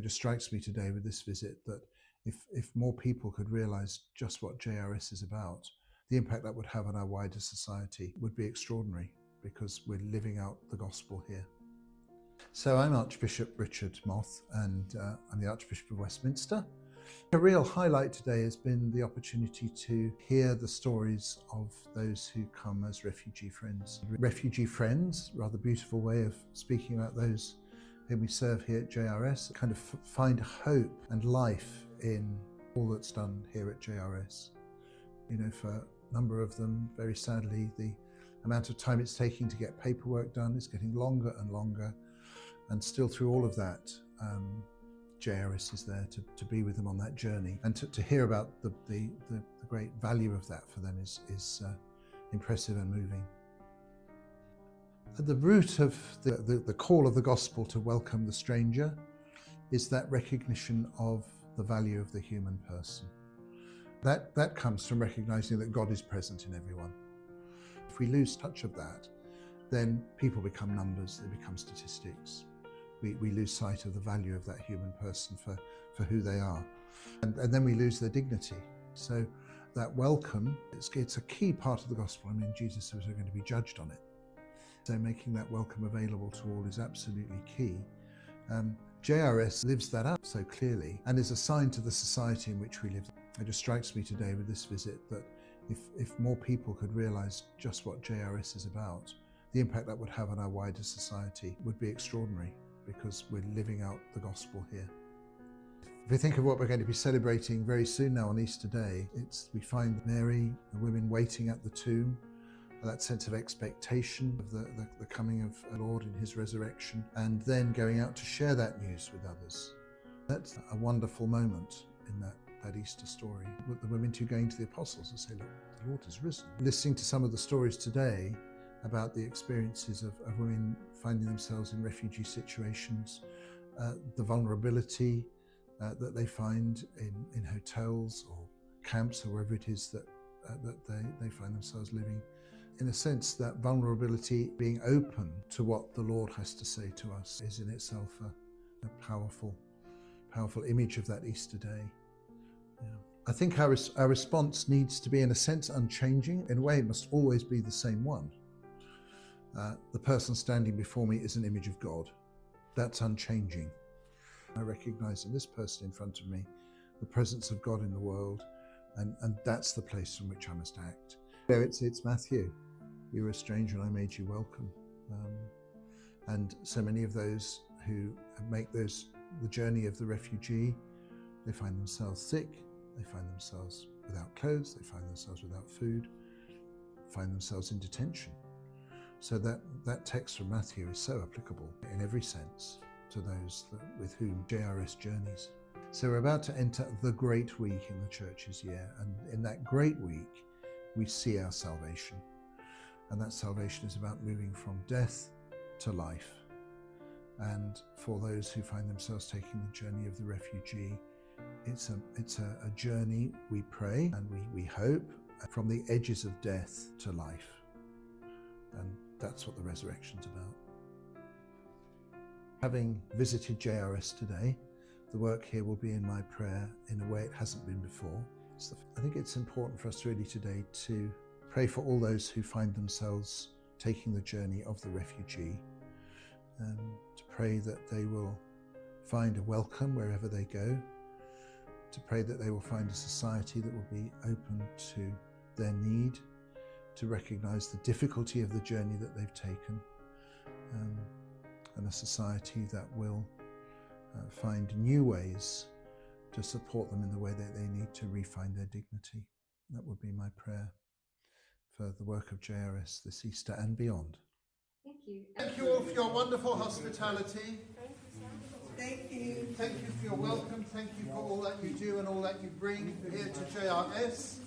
just strikes me today with this visit that if more people could realise just what JRS is about, the impact that would have on our wider society would be extraordinary, because we're living out the gospel here. So I'm Archbishop Richard Moth, and I'm the Archbishop of Westminster. A real highlight today has been the opportunity to hear the stories of those who come as refugee friends. Refugee friends, rather beautiful way of speaking about those whom we serve here at JRS, kind of find hope and life in all that's done here at JRS. You know, for a number of them, very sadly, the amount of time it's taking to get paperwork done is getting longer and longer, and still through all of that, JRS is there to be with them on that journey, and to hear about the great value of that for them is impressive and moving. At the root of the call of the gospel to welcome the stranger is that recognition of the value of the human person. That comes from recognizing that God is present in everyone. If we lose touch of that, then people become numbers, they become statistics. We lose sight of the value of that human person for who they are. And then we lose their dignity. So that welcome, it's a key part of the gospel. I mean, Jesus says we're going to be judged on it. So making that welcome available to all is absolutely key. JRS lives that up so clearly and is a sign to the society in which we live. It just strikes me today with this visit that if more people could realise just what JRS is about, the impact that would have on our wider society would be extraordinary, because we're living out the gospel here. If we think of what we're going to be celebrating very soon now on Easter Day, we find Mary, the women waiting at the tomb, that sense of expectation of the coming of our Lord in his resurrection, and then going out to share that news with others. That's a wonderful moment in that Easter story. With the women too going to the apostles and say, look, the Lord has risen. Listening to some of the stories today about the experiences of women finding themselves in refugee situations, the vulnerability that they find in hotels or camps or wherever it is that they find themselves living. In a sense, that vulnerability, being open to what the Lord has to say to us, is in itself a powerful image of that Easter day. Yeah. I think our response needs to be, in a sense, unchanging. In a way, it must always be the same one. The person standing before me is an image of God. That's unchanging. I recognize in this person in front of me the presence of God in the world, and that's the place from which I must act. So it's Matthew. You were a stranger and I made you welcome. And so many of those who make the journey of the refugee, they find themselves sick, they find themselves without clothes, they find themselves without food, find themselves in detention. So that text from Matthew is so applicable in every sense to those with whom JRS journeys. So we're about to enter the great week in the church's year, and in that great week we see our salvation. And that salvation is about moving from death to life. And for those who find themselves taking the journey of the refugee, it's a journey, we pray and we hope, from the edges of death to life. And that's what the resurrection's about. Having visited JRS today, the work here will be in my prayer in a way it hasn't been before. I think it's important for us really today to pray for all those who find themselves taking the journey of the refugee, to pray that they will find a welcome wherever they go, to pray that they will find a society that will be open to their need, to recognise the difficulty of the journey that they've taken, and a society that will find new ways to support them in the way that they need to re-find their dignity. That would be my prayer for the work of JRS this Easter and beyond. Thank you. Thank you all for your wonderful hospitality. Thank you. Thank you for your welcome. Thank you for all that you do and all that you bring here to JRS.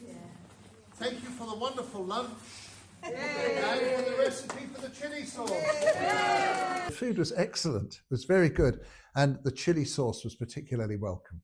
Thank you for the wonderful lunch. And for the recipe for the chili sauce. The food was excellent. It was very good. And the chili sauce was particularly welcome.